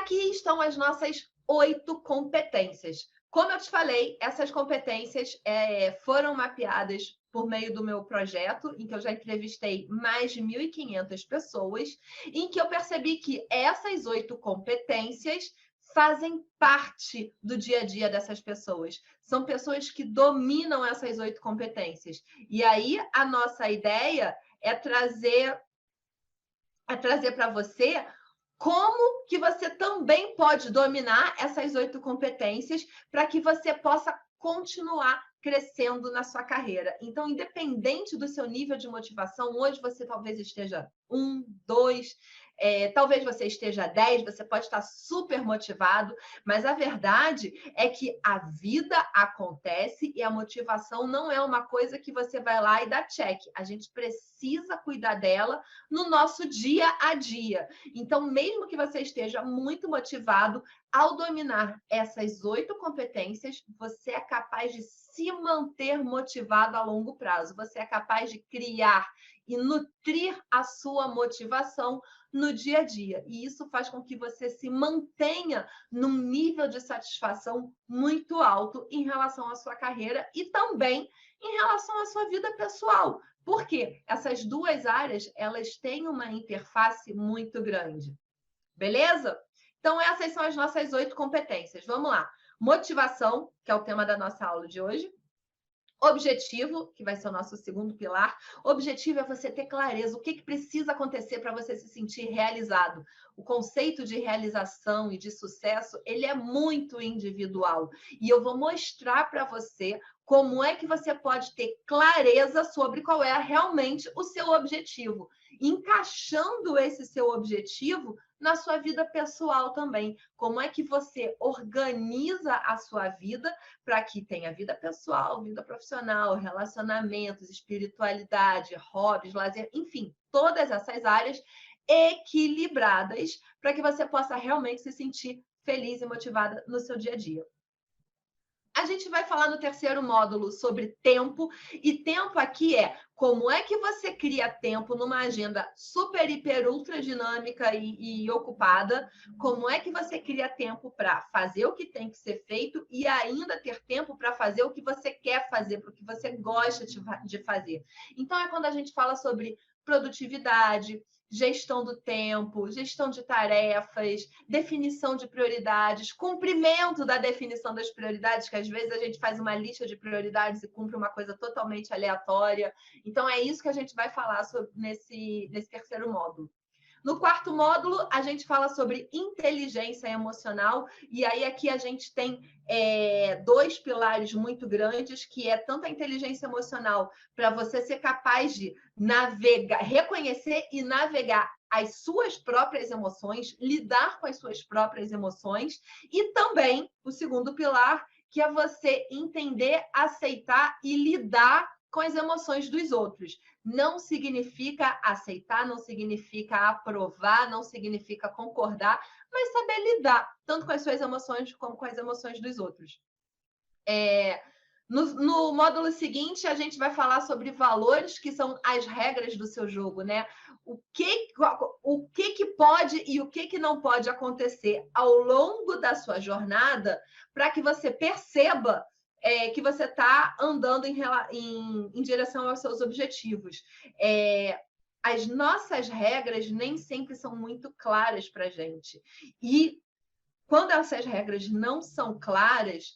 aqui estão as nossas 8 competências. Como eu te falei, essas competências foram mapeadas por meio do meu projeto, em que eu já entrevistei mais de 1.500 pessoas, em que eu percebi que essas 8 competências fazem parte do dia a dia dessas pessoas. São pessoas que dominam essas 8 competências. E aí, a nossa ideia é trazer para você como que você também pode dominar essas 8 competências para que você possa continuar crescendo na sua carreira. Então, independente do seu nível de motivação, hoje você talvez esteja 1, 2, talvez você esteja 10, você pode estar super motivado, mas a verdade é que a vida acontece e a motivação não é uma coisa que você vai lá e dá check. A gente precisa cuidar dela no nosso dia a dia. Então, mesmo que você esteja muito motivado, ao dominar essas 8 competências, você é capaz de se manter motivado a longo prazo. Você é capaz de criar e nutrir a sua motivação no dia a dia. E isso faz com que você se mantenha num nível de satisfação muito alto em relação à sua carreira e também em relação à sua vida pessoal. Por quê? Essas duas áreas, elas têm uma interface muito grande. Beleza? Então, essas são as nossas 8 competências. Vamos lá. Motivação, que é o tema da nossa aula de hoje. Objetivo, que vai ser o nosso segundo pilar. Objetivo é você ter clareza, o que precisa acontecer para você se sentir realizado. O conceito de realização e de sucesso, ele é muito individual. E eu vou mostrar para você como é que você pode ter clareza sobre qual é realmente o seu objetivo. Encaixando esse seu objetivo na sua vida pessoal também. Como é que você organiza a sua vida para que tenha vida pessoal, vida profissional, relacionamentos, espiritualidade, hobbies, lazer, enfim, todas essas áreas equilibradas para que você possa realmente se sentir feliz e motivada no seu dia a dia. A gente vai falar no terceiro módulo sobre tempo, e tempo aqui é como é que você cria tempo numa agenda super, hiper, ultra dinâmica e ocupada, como é que você cria tempo para fazer o que tem que ser feito e ainda ter tempo para fazer o que você quer fazer, para o que você gosta de fazer. Então, é quando a gente fala sobre produtividade, gestão do tempo, gestão de tarefas, definição de prioridades, cumprimento da definição das prioridades, que às vezes a gente faz uma lista de prioridades e cumpre uma coisa totalmente aleatória. Então, é isso que a gente vai falar sobre nesse terceiro módulo. No quarto módulo, a gente fala sobre inteligência emocional, e aí aqui a gente tem 2 pilares muito grandes, que é tanto a inteligência emocional para você ser capaz de navegar, reconhecer e navegar as suas próprias emoções, lidar com as suas próprias emoções, e também o segundo pilar, que é você entender, aceitar e lidar com as emoções dos outros. Não significa aceitar, não significa aprovar, não significa concordar, mas saber lidar tanto com as suas emoções como com as emoções dos outros. No módulo seguinte, a gente vai falar sobre valores, que são as regras do seu jogo, né? O que pode e o que não pode acontecer ao longo da sua jornada para que você perceba que você está andando em direção aos seus objetivos. As nossas regras nem sempre são muito claras para a gente. E quando essas regras não são claras,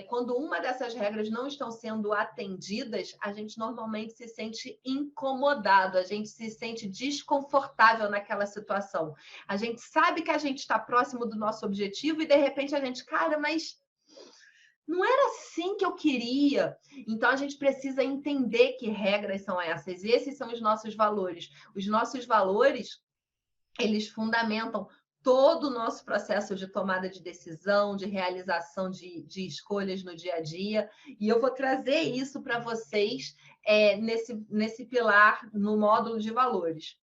quando uma dessas regras não estão sendo atendidas, a gente normalmente se sente incomodado, a gente se sente desconfortável naquela situação. A gente sabe que a gente está próximo do nosso objetivo e, de repente, a gente, cara, mas não era assim que eu queria. Então, a gente precisa entender que regras são essas. E esses são os nossos valores. Os nossos valores, eles fundamentam todo o nosso processo de tomada de decisão, de realização de escolhas no dia a dia. E eu vou trazer isso para vocês nesse pilar, no módulo de valores.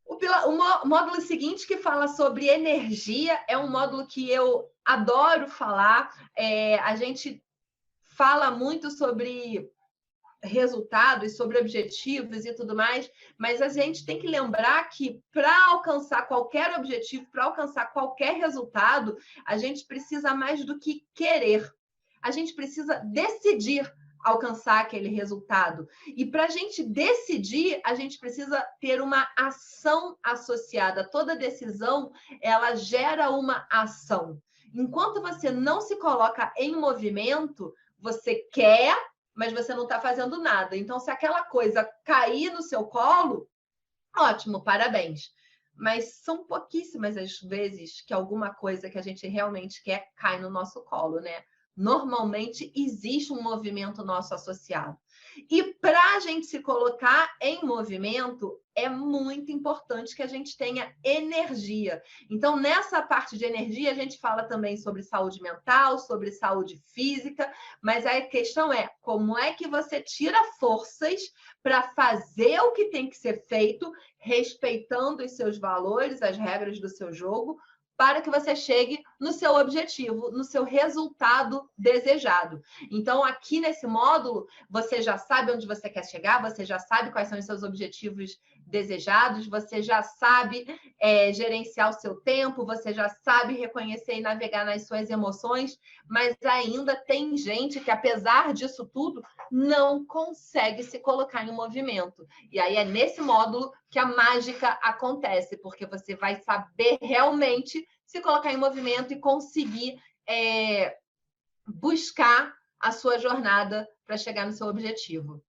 O módulo seguinte, que fala sobre energia, é um módulo que eu adoro falar. A gente fala muito sobre resultados, sobre objetivos e tudo mais, mas a gente tem que lembrar que para alcançar qualquer objetivo, para alcançar qualquer resultado, a gente precisa mais do que querer. A gente precisa decidir alcançar aquele resultado. E para a gente decidir, a gente precisa ter uma ação associada. Toda decisão, ela gera uma ação. Enquanto você não se coloca em movimento, você quer, mas você não está fazendo nada. Então, se aquela coisa cair no seu colo, ótimo, parabéns. Mas são pouquíssimas as vezes que alguma coisa que a gente realmente quer cai no nosso colo, né? Normalmente existe um movimento nosso associado. E para a gente se colocar em movimento, é muito importante que a gente tenha energia. Então, nessa parte de energia, a gente fala também sobre saúde mental, sobre saúde física, mas a questão é como é que você tira forças para fazer o que tem que ser feito, respeitando os seus valores, as regras do seu jogo, para que você chegue no seu objetivo, no seu resultado desejado. Então, aqui nesse módulo, você já sabe onde você quer chegar, você já sabe quais são os seus objetivos desejados, você já sabe gerenciar o seu tempo, você já sabe reconhecer e navegar nas suas emoções, mas ainda tem gente que, apesar disso tudo, não consegue se colocar em movimento. E aí é nesse módulo que a mágica acontece, porque você vai saber realmente se colocar em movimento e conseguir buscar a sua jornada para chegar no seu objetivo.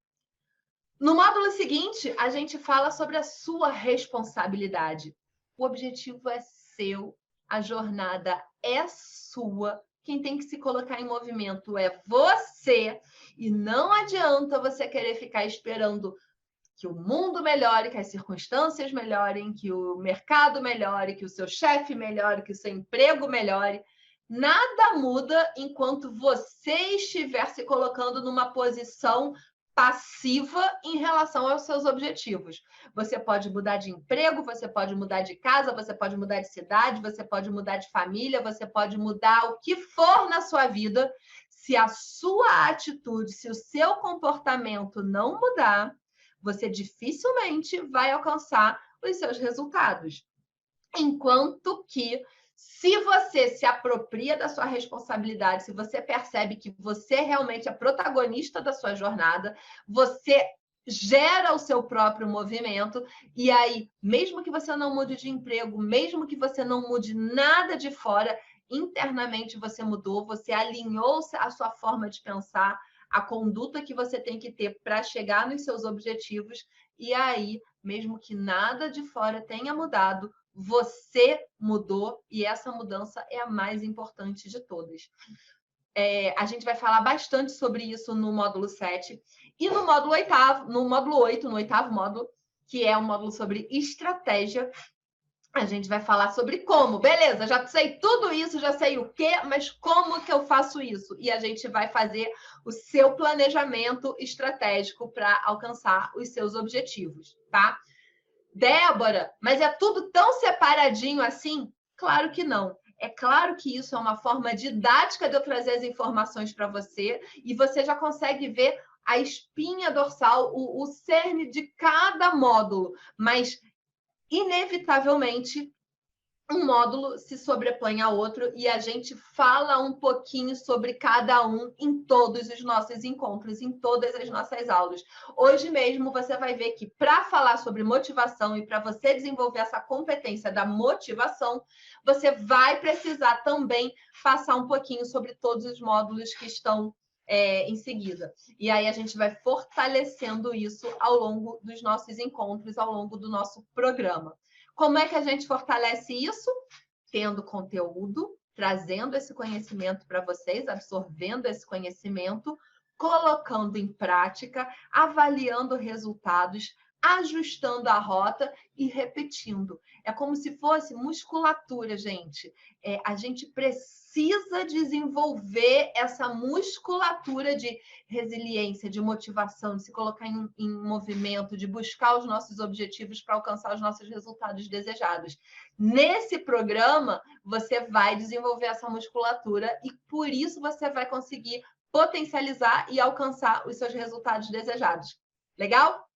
No módulo seguinte, a gente fala sobre a sua responsabilidade. O objetivo é seu, a jornada é sua. Quem tem que se colocar em movimento é você. E não adianta você querer ficar esperando que o mundo melhore, que as circunstâncias melhorem, que o mercado melhore, que o seu chefe melhore, que o seu emprego melhore. Nada muda enquanto você estiver se colocando numa posição passiva em relação aos seus objetivos. Você pode mudar de emprego, você pode mudar de casa, você pode mudar de cidade, você pode mudar de família, você pode mudar o que for na sua vida. Se a sua atitude, se o seu comportamento não mudar, você dificilmente vai alcançar os seus resultados. Enquanto que, se você se apropria da sua responsabilidade, se você percebe que você realmente é protagonista da sua jornada, você gera o seu próprio movimento, e aí, mesmo que você não mude de emprego, mesmo que você não mude nada de fora, internamente você mudou, você alinhou a sua forma de pensar, a conduta que você tem que ter para chegar nos seus objetivos, e aí, mesmo que nada de fora tenha mudado, você mudou, e essa mudança é a mais importante de todas. A gente vai falar bastante sobre isso no módulo 7 e no módulo 8, no oitavo módulo, que é um módulo sobre estratégia. A gente vai falar sobre como. Beleza, já sei tudo isso, já sei o quê, mas como que eu faço isso? E a gente vai fazer o seu planejamento estratégico para alcançar os seus objetivos, tá? Débora, mas é tudo tão separadinho assim? Claro que não. É claro que isso é uma forma didática de eu trazer as informações para você e você já consegue ver a espinha dorsal, o cerne de cada módulo, mas inevitavelmente um módulo se sobrepõe a outro e a gente fala um pouquinho sobre cada um em todos os nossos encontros, em todas as nossas aulas. Hoje mesmo você vai ver que para falar sobre motivação e para você desenvolver essa competência da motivação, você vai precisar também passar um pouquinho sobre todos os módulos que estão em seguida. E aí a gente vai fortalecendo isso ao longo dos nossos encontros, ao longo do nosso programa. Como é que a gente fortalece isso? Tendo conteúdo, trazendo esse conhecimento para vocês, absorvendo esse conhecimento, colocando em prática, avaliando resultados, ajustando a rota e repetindo. É como se fosse musculatura, gente. A gente precisa desenvolver essa musculatura de resiliência, de motivação, de se colocar em movimento, de buscar os nossos objetivos para alcançar os nossos resultados desejados. Nesse programa, você vai desenvolver essa musculatura e por isso você vai conseguir potencializar e alcançar os seus resultados desejados. Legal?